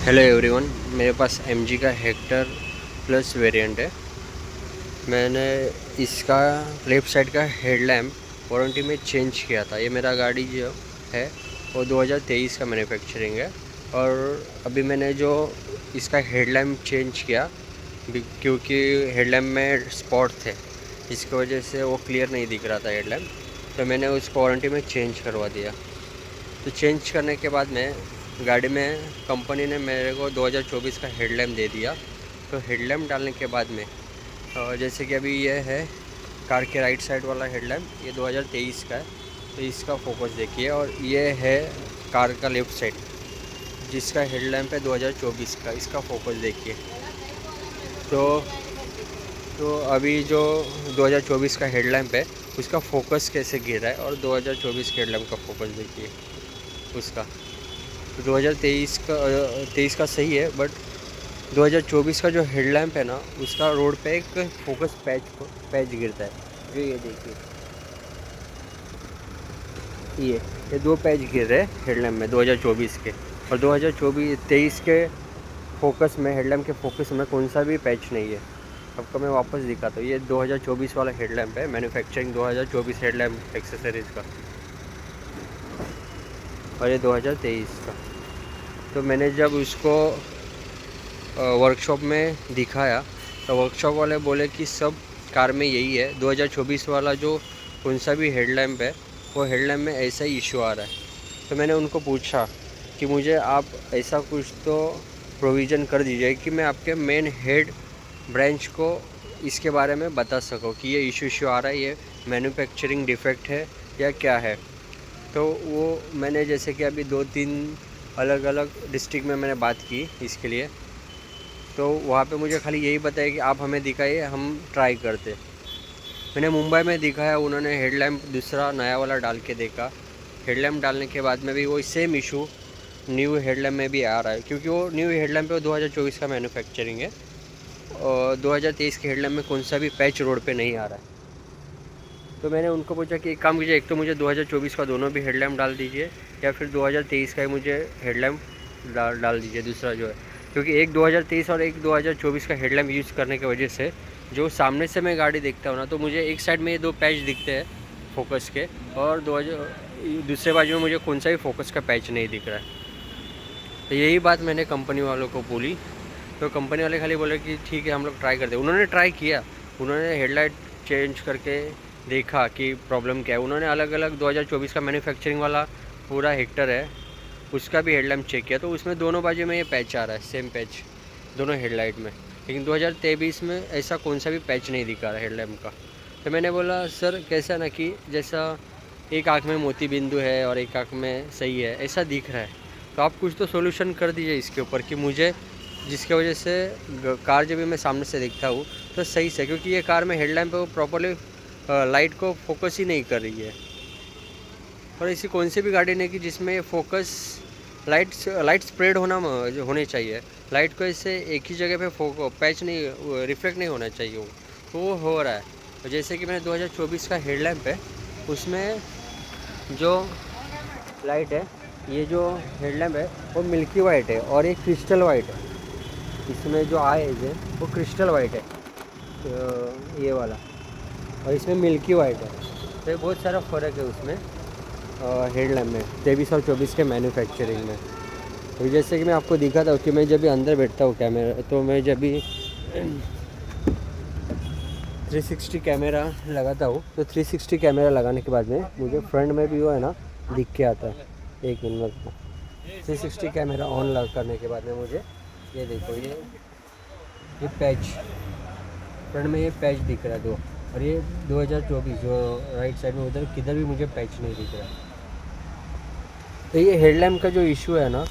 Hello everyone, मेरे पास MG का Hector plus variant है। मैंने इसका लेफ़्ट साइड का हेडलैम्प वारंटी में चेंज किया था। ये मेरा गाड़ी जो है वो 2023 का मैन्युफैक्चरिंग है। और अभी मैंने जो इसका हेडलैम्प चेंज किया क्योंकि हेडलैम्प में स्पॉट थे, इसकी वजह से वो क्लियर नहीं दिख रहा था हेडलैम्प, तो मैंने उसको वारंटी में चेंज करवा दिया। तो चेंज करने के बाद में गाड़ी में कंपनी ने मेरे को 2024 का हेडलैम्प दे दिया। तो हेडलैम्प डालने के बाद में जैसे कि अभी ये है कार के राइट साइड वाला हेडलैम्प, ये 2023 का है। तो इसका फोकस देखिए, और ये है कार का लेफ़्ट साइड जिसका हेडलैम्प है 2024 का, इसका फोकस देखिए। तो अभी जो 2024 का हेडलैम्प है उसका फोकस कैसे गिर रहा है, और 2024 के हेडलैम्प का फोकस देखिए उसका। 2023 का 23 का सही है, बट 2024 का जो हेडलैम्प है ना उसका रोड पे एक फोकस पैच गिरता है। जो ये देखिए, ये दो पैच गिर रहे हैं हेडलैम्प में 2024 के। और 2023 के फोकस में, हेडलैम्प के फोकस में कौन सा भी पैच नहीं है। आपको मैं वापस दिखाता हूँ। ये 2024 वाला हेडलैम्प है, मैन्युफैक्चरिंग 2024 हेडलैम्प एक्सेसरीज़ का, और ये 2023 का। तो मैंने जब उसको वर्कशॉप में दिखाया तो वर्कशॉप वाले बोले कि सब कार में यही है, 2024 वाला जो कौन सा भी हेडलैम्प है वो हेडलैम्प में ऐसा ही इशू आ रहा है। तो मैंने उनको पूछा कि मुझे आप ऐसा कुछ तो प्रोविज़न कर दीजिए कि मैं आपके मेन हेड ब्रांच को इसके बारे में बता सकूं कि ये इशू आ रहा है, ये मैन्युफैक्चरिंग डिफेक्ट है या क्या है। तो वो मैंने जैसे कि अभी 2-3 अलग अलग डिस्ट्रिक्ट में मैंने बात की इसके लिए, तो वहाँ पे मुझे खाली यही बताया कि आप हमें दिखाइए, हम ट्राई करते। मैंने मुंबई में दिखाया, उन्होंने हेडलैम्प दूसरा नया वाला डाल के देखा। हेडलैम्प डालने के बाद में भी वो सेम इशू न्यू हेडलैम्प में भी आ रहा है, क्योंकि वो न्यू हेडलैम्प पे 2024 का मैन्युफैक्चरिंग है और 2023 के हेडलैम्प में कौन सा भी पैच रोड पे नहीं आ रहा है। तो मैंने उनको पूछा कि एक काम कीजिए, एक तो मुझे 2024 का दोनों भी हेडलैम्प डाल दीजिए, या फिर 2023 का ही मुझे हेडलैम्प डाल दीजिए दूसरा जो है। क्योंकि एक 2023 और एक 2024 का हेडलैम्प यूज़ करने की वजह से जो सामने से मैं गाड़ी देखता हूँ ना, तो मुझे एक साइड में ये दो पैच दिखते हैं फोकस के, और दूसरे बाजू में मुझे कौन सा भी फोकस का पैच नहीं दिख रहा है। तो यही बात मैंने कंपनी वालों को बोली। तो कंपनी वाले खाली बोले कि ठीक है, हम लोग ट्राई करते हैं। उन्होंने ट्राई किया, उन्होंने हेडलाइट चेंज करके देखा कि प्रॉब्लम क्या है। उन्होंने अलग अलग 2024 का मैन्युफैक्चरिंग वाला पूरा हेक्टर है उसका भी हेडलैम्प चेक किया, तो उसमें दोनों बाजू में ये पैच आ रहा है, सेम पैच दोनों हेडलाइट में। लेकिन 2023 में ऐसा कौन सा भी पैच नहीं दिखा रहा हेडलैम्प का। तो मैंने बोला सर कैसा ना कि जैसा एक आँख में मोती बिंदु है और एक आँख में सही है, ऐसा दिख रहा है। तो आप कुछ तो सोल्यूशन कर दीजिए इसके ऊपर कि मुझे, जिसके वजह से कार जब भी मैं सामने से देखता हूँ तो सही से, क्योंकि ये कार में हेडलैम्प है वो प्रॉपरली लाइट को फोकस ही नहीं कर रही है। और ऐसी कौन सी भी गाड़ी नहीं कि जिसमें फोकस लाइट स्प्रेड होने चाहिए। लाइट को इससे एक ही जगह पे पैच नहीं, रिफ्लेक्ट नहीं होना चाहिए वो, तो वो हो रहा है। तो जैसे कि मैंने 2024 का हेडलैम्प है उसमें जो लाइट है, ये जो हेडलैम्प है वो मिल्की वाइट है और एक क्रिस्टल वाइट है। इसमें जो आइज है वो क्रिस्टल वाइट है, तो ये वाला, और इसमें मिल्की वाइट है। तो ये बहुत सारा फ़र्क है उसमें हेडलैम्प में 23 और 24 के मैन्युफैक्चरिंग में। तो जैसे कि मैं आपको दिखाता हूँ कि मैं जब भी अंदर बैठता हूँ कैमरा, तो मैं जब भी 360 कैमरा लगाता हूँ, तो 360 कैमरा लगाने के बाद में मुझे फ्रंट में भी वो है ना दिख के आता है। एक मिनट में 360 कैमरा ऑन करने के बाद में मुझे ये देखो, ये पैच फ्रंट में, ये पैच दिख रहा है दो, और ये 2024 जो राइट साइड में उधर किधर भी मुझे पैच नहीं दिख रहा। तो ये हेडलैम्प का जो इशू है ना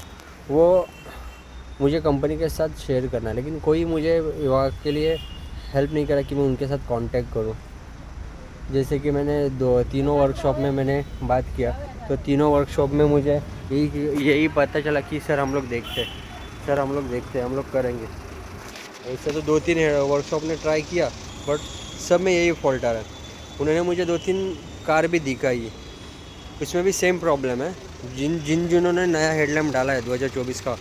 वो मुझे कंपनी के साथ शेयर करना है, लेकिन कोई मुझे वहाँ के लिए हेल्प नहीं करा कि मैं उनके साथ कांटेक्ट करूँ। जैसे कि मैंने तीनों वर्कशॉप में मैंने बात किया, तो तीनों वर्कशॉप में मुझे यही पता चला कि सर हम लोग देखते हैं, हम लोग करेंगे। ऐसे तो 2-3 वर्कशॉप ने ट्राई किया, बट सब में यही फॉल्ट आ रहा है। उन्होंने मुझे 2-3 कार भी दिखाई, उसमें भी सेम प्रॉब्लम है। जिन्होंने नया हेडलैम्प डाला है 2024 का,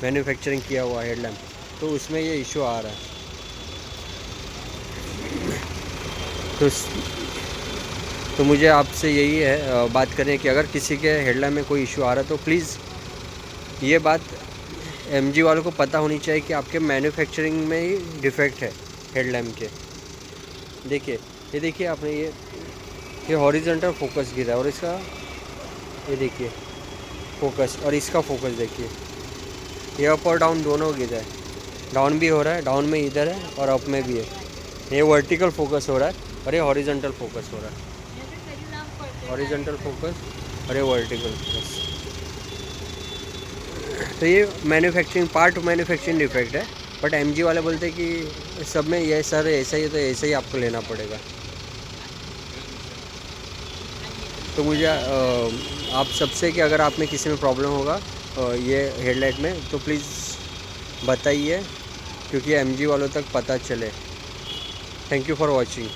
मैन्युफैक्चरिंग किया हुआ हेडलैम्प, तो उसमें ये इशू आ रहा है। तो मुझे आपसे यही है बात करनी है कि अगर किसी के हेडलैम्प में कोई इशू आ रहा है तो प्लीज़ ये बात MG वालों को पता होनी चाहिए कि आपके मैन्युफैक्चरिंग में ही डिफेक्ट है हेडलैम्प के। देखिए आपने ये हॉरिजॉन्टल फोकस गिरा और इसका ये देखिए फोकस, और इसका फोकस देखिए, ये अप और डाउन दोनों गिरा है। डाउन भी हो रहा है, डाउन में इधर है और अप में भी है। ये वर्टिकल फोकस हो रहा है और ये हॉरिजॉन्टल फोकस हो रहा है। हॉरिजॉन्टल फोकस और ये वर्टिकल फोकस। तो ये मैन्युफैक्चरिंग डिफेक्ट है, बट MG वाले बोलते हैं कि सब में ये सर ऐसा ही है, तो ऐसा ही आपको लेना पड़ेगा। तो मुझे आप सबसे कि अगर आप में किसी में प्रॉब्लम होगा ये हेडलाइट में, तो प्लीज़ बताइए, क्योंकि MG वालों तक पता चले। Thank you for watching.